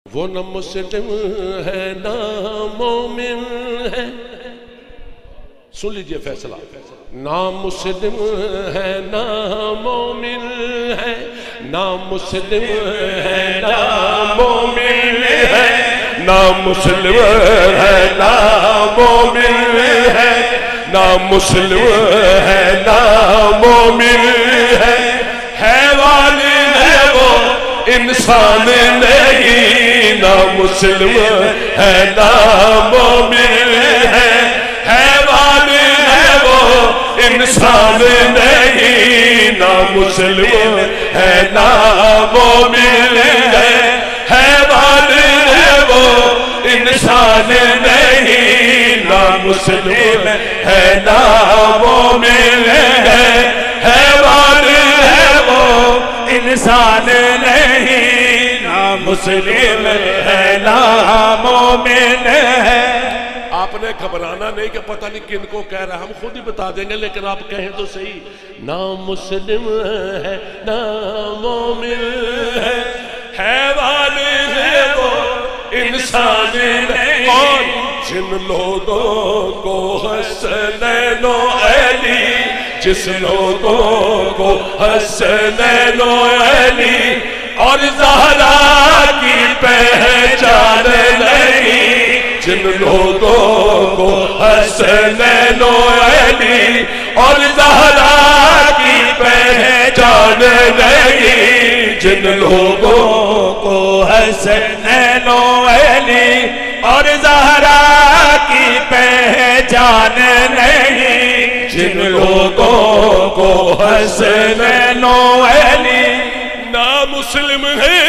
وہ نہ مسلم ہے نہ مومن ہے، سن لیجئے فیصلہ، نہ مسلم ہے نہ مومن ہے، نہ مسلم ہے نہ مومن ہے، نہ مسلم ہے نہ مومن ہے، نہ مسلم ہے نہ مومن ہے، حیوان ہے وہ انسان نہیں، نہ مسلم ہے نہ مومن ہے، حیوان ہے وہ انسان نہیں، نہ مسلم ہے نہ مومن ہے، حیوان ہے وہ انسان نہیں، نہ مسلم ہے نہ مومن ہے، حیوان ہے وہ انسان نہیں، نہ مسلم ہے نہ مومن ہے۔ آپ نے گھبرانا نہیں کہ پتہ نہیں کن کو کہہ رہا، ہم خود ہی بتا دیں گے، لیکن آپ کہیں تو صحیح، نہ مسلم ہے نہ مومن ہے، حیوان ہے وہ انسان نہیں، جن لوگوں کو حسنین و علی، جس لوگوں کو حسنین و علی اور زہرا کی پہچان نہیں، جن لوگوں کو حسنین و علی اور زہرا کی پہچان نہیں، جن لوگوں کو حسنین و علی اور زہرا کی پہچان نہیں، جن لوگوں کو حسنین و علی نہ مسلم ہے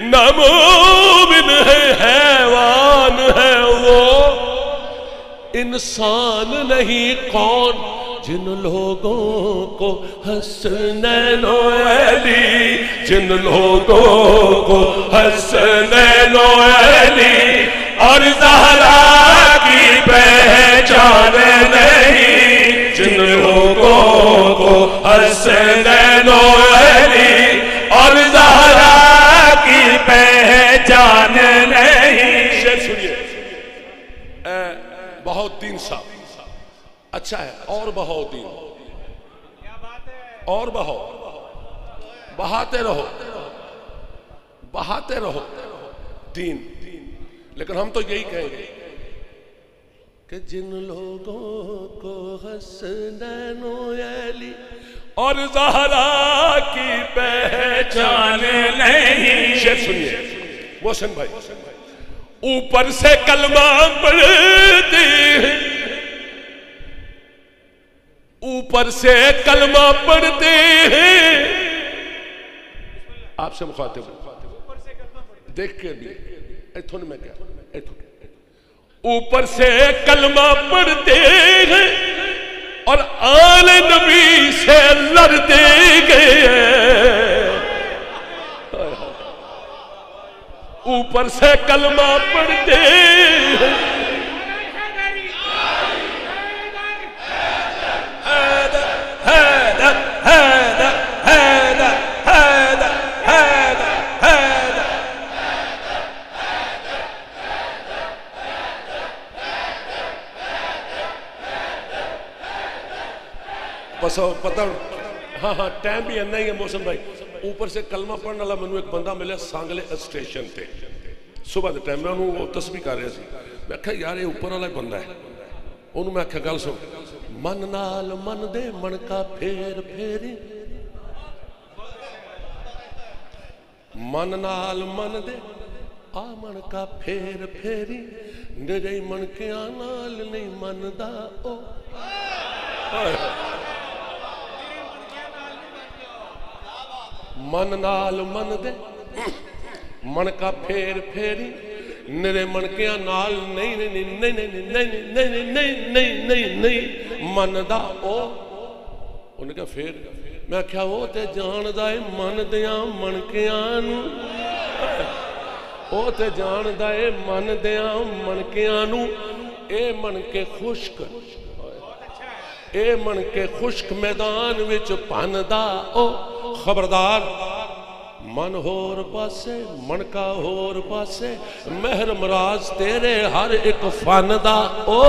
نہ مومن ہے، حیوان ہے وہ انسان نہیں، کون؟ جن لوگوں کو حسنین و علی، جن لوگوں کو حسنین و علی اور زہرا کی پہچان نہیں، جن لوگوں کو حسنین و علی اور زہرا کی پہچان نہیں۔ شیخ سنیے، بہت دین صاحب اچھا ہے، اور بہو دین، اور بہو، بہاتے رہو بہاتے رہو دین، لیکن ہم تو یہی کہیں گے کہ جن لوگوں کو حسنین و علی اور زہرا کی پہچان نہیں۔ شیخ سنیے محسن بھائی، اوپر سے کلمہ پڑھتے ہیں، اوپر سے کلمہ پڑھتے ہیں، آپ سے مخاطب دیکھ کے بھی ایتھون میں کیا، اوپر سے کلمہ پڑھتے ہیں اور آل نبی سے لڑتے گئے، اوپر سے کلمہ پڑھتے ہیں، بس پتہ ہاں ہاں ٹائم بھی انہا ہی ہے محسن بھائی، اوپر سے کلمہ پڑھنے والا میں نے ایک بندہ ملے سانگلے اسٹیشن تے، صبح دے ٹائم میں انہوں وہ تسبیح کر رہے تھے، میں کہا یار یہ اوپر والا بندہ ہے، انہوں میں کہا گل سن، من نال من دے من کا پھیر پھیری، من نال من دے آمن کا پھیر پھیری، نرے من کے آنال نہیں من دا او، من نال من دے من کا پھیر پھیری، نرے من کے نال نہیں نہیں نہیں نہیں نہیں نہیں نہیں نہیں نہیں من دا او، انہوں نے کہا پھر میں کہا وہ تے جان دائے من دیاں من کے آنو، وہ تے جان دائے من دیاں من کے آنو، اے من کے خشک، اے من کے خشک میدان وچ پاندہ او، خبردار من ہور پاسے منکا ہور پاسے محرم راز تیرے ہر ایک فن دا او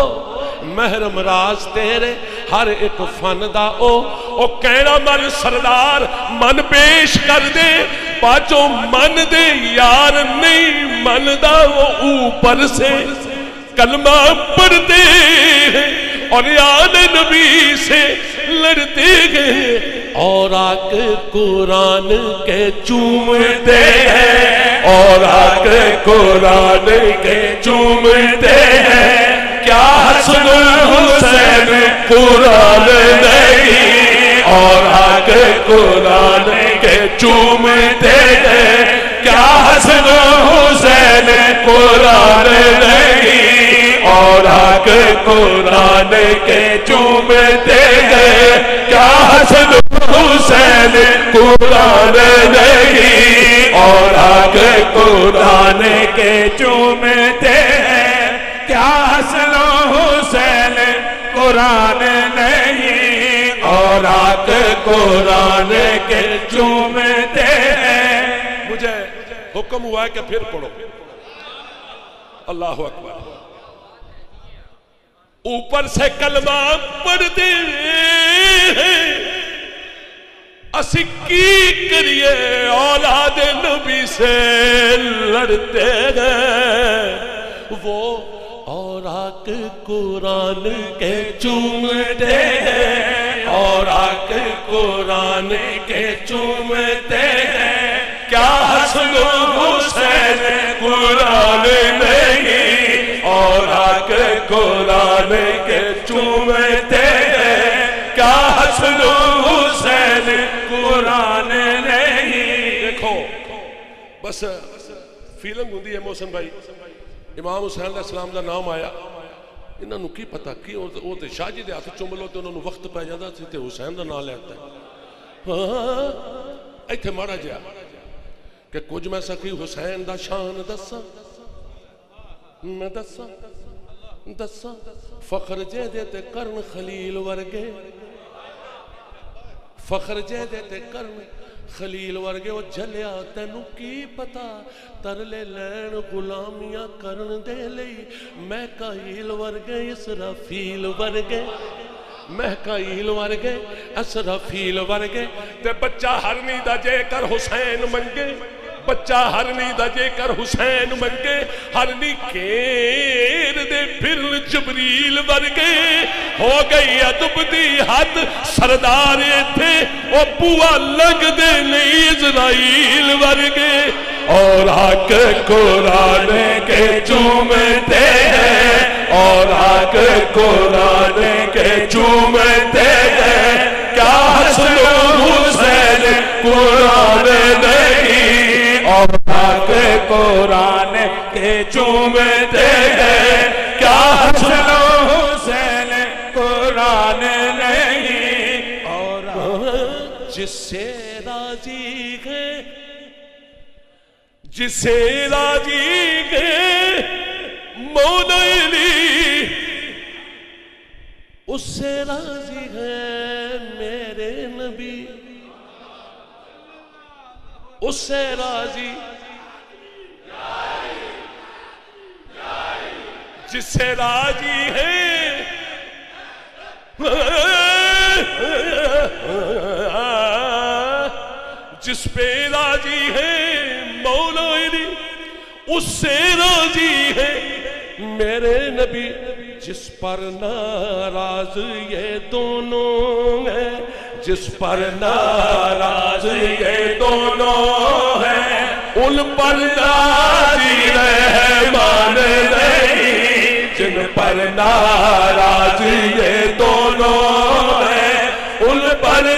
محرم راز تیرے ہر ایک فن دا او کہنا من سردار من پیش کر دے باجو من دے یار نہیں من دا وہ اوپر سے کلمہ پڑھتے ہیں اور یاد نبی سے لڑتے گئے اور آ کے قرآن کے چومتے ہیں اور آ کے قرآن کے چومتے ہیں کیا حسن حسین قرآن نہیں اور آ کے قرآن کے چومتے ہیں کیا حسن حسین قرآن نہیں اور آ کے قرآن کے چومتے ہیں کیا حسن حسین قرآن نہیں اور آ کے قرآن کے چومتے ہیں کیا حسن حسین قرآن نہیں اور آ کے قرآن کے چومتے ہیں مجھے حکم ہوا ہے کہ پھر پڑھو اللہ اکبر اوپر سے کلمہ پڑھتے ہیں اسی کی کریے اولاد نبی سے لڑتے ہیں وہ اور آ کے قرآن کے چومتے ہیں اور آ کے قرآن کے چومتے ہیں کیا حسن حسین قرآن نہیں اور آ کے قرآن کے چومتے ہیں کیا حسن حسین قرآن نہیں دیکھو بس فیلنگ ہوندی ہے محسن بھائی امام حسین علیہ السلام دا نام آیا انہاں نو کی پتا کی وہ تے شاہ جی دے ہاتھ چوم لو تے انہاں نو وقت پہ جاندا سی تے حسین دا نام لیتا ہے ہاں ایتھے ماڑا جیا کہ کچھ میں سکی حسین دا شان دسا میں دسا فخر جے دیتے کرن خلیل ورگے فخر جے دیتے کرن خلیل ورگے وہ جھلیا تینو کی پتا ترلے لین غلامیاں کرن دے لئی میکائیل ورگے اسرافیل ورگے میکائیل ورگے اسرافیل ورگے تے بچہ ہرنی دا جے کر حسین منگے بچہ ہرنی دا جے کر حسین منگے ہرنی کیر دے پھر جبریل ورگے ہو گئی ادب دی حد سردار تھے وہ بوا لگ دے نہیں اسرائیل ورگے اور حق قرآن کے چومتے ہیں اور حق قرآن کے چومتے ہیں کیا حسن حسین قرآن نہیں اور حق قرآن کے چومتے ہیں کیا حسن حسین قرآن نہیں اور جس سے راضی ہے جسے راضی ہے مولا علی اس سے راضی ہے میرے نبی اس سے راضی جس سے راضی ہے جس پہ راضی ہے مولا علی اس سے راضی ہے میرے نبی جس پر ناراض یہ دونوں ہیں جس پر ناراض یہ دونوں ہیں ان پر راضی رحمان نہیں جن پر ناراض یہ دونوں ہیں ان پر